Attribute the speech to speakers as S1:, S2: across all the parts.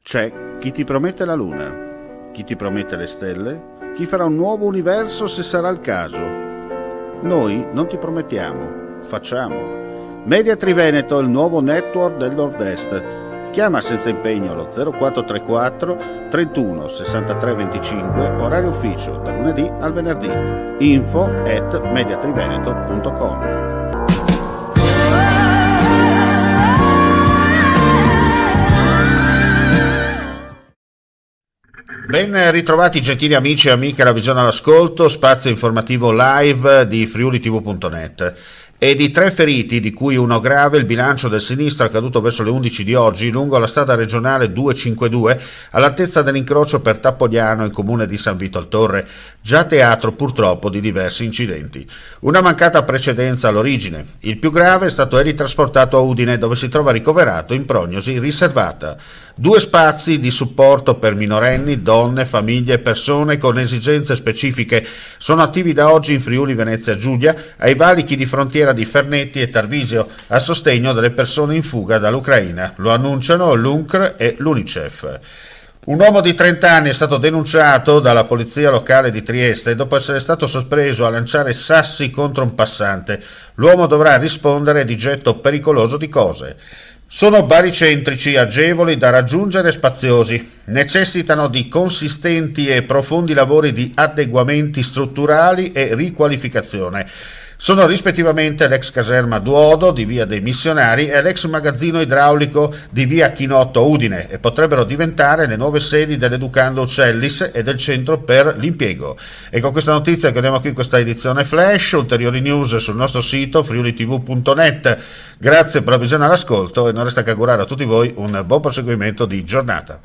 S1: C'è chi ti promette la luna, chi ti promette le stelle, chi farà un nuovo universo se sarà il caso. Noi non ti promettiamo, facciamo. Media Triveneto è il nuovo network del Nord-Est. Chiama senza impegno allo 0434 31 63 25, orario ufficio, dal lunedì al venerdì. info@mediatriveneto.com. Ben ritrovati gentili amici e amiche, la visione all'ascolto, spazio informativo live di friulitv.net. E di 3 feriti, di cui uno grave, il bilancio del sinistro accaduto verso le 11 di oggi lungo la strada regionale 252 all'altezza dell'incrocio per Tappogliano in comune di San Vito al Torre, già teatro purtroppo di diversi incidenti. Una mancata precedenza all'origine. Il più grave è stato trasportato a Udine, dove si trova ricoverato in prognosi riservata. 2 spazi di supporto per minorenni, donne, famiglie e persone con esigenze specifiche sono attivi da oggi in Friuli Venezia Giulia, ai valichi di frontiera di Fernetti e Tarvisio, a sostegno delle persone in fuga dall'Ucraina. Lo annunciano l'UNCR e l'UNICEF. Un uomo di 30 anni è stato denunciato dalla polizia locale di Trieste dopo essere stato sorpreso a lanciare sassi contro un passante. L'uomo dovrà rispondere di getto pericoloso di cose. Sono baricentrici, agevoli da raggiungere e spaziosi. Necessitano di consistenti e profondi lavori di adeguamenti strutturali e riqualificazione. Sono rispettivamente l'ex caserma Duodo di via dei Missionari e l'ex magazzino idraulico di via Chinotto Udine e potrebbero diventare le nuove sedi dell'Educando Uccellis e del centro per l'impiego. E con questa notizia chiudiamo qui questa edizione flash. Ulteriori news sul nostro sito friulitv.net. Grazie per la visione all'ascolto e non resta che augurare a tutti voi un buon proseguimento di giornata.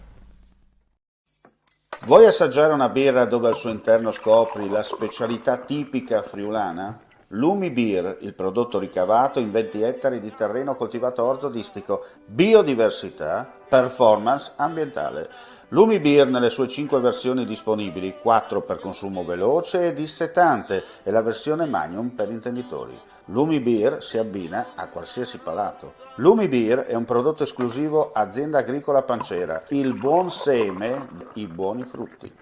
S1: Vuoi assaggiare una birra dove al suo interno scopri la specialità tipica friulana? Lumi Beer, il prodotto ricavato in 20 ettari di terreno coltivato orzodistico, biodiversità, performance ambientale. Lumi Beer nelle sue 5 versioni disponibili, 4 per consumo veloce e dissetante e la versione Magnum per intenditori. Lumi Beer si abbina a qualsiasi palato. Lumi Beer è un prodotto esclusivo Azienda Agricola Pancera, il buon seme, i buoni frutti.